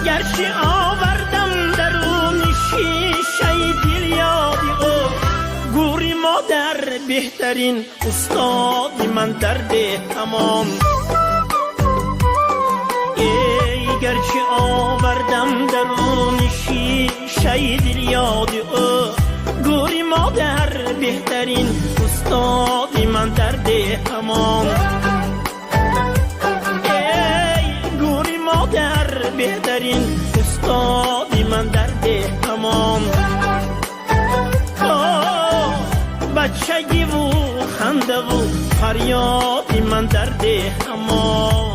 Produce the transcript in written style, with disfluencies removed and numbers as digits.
گرچه آوردم درون شیشه دل یادی او، گوری مادر بهترین استادی من درد تمام. ای گرچه آوردم درون شیشه دل یادی او، گوری مادر بهترین استادی من درد تمام. بهترین استادی من درد تمام. بچگی و خنده و فریادی من درد تمام.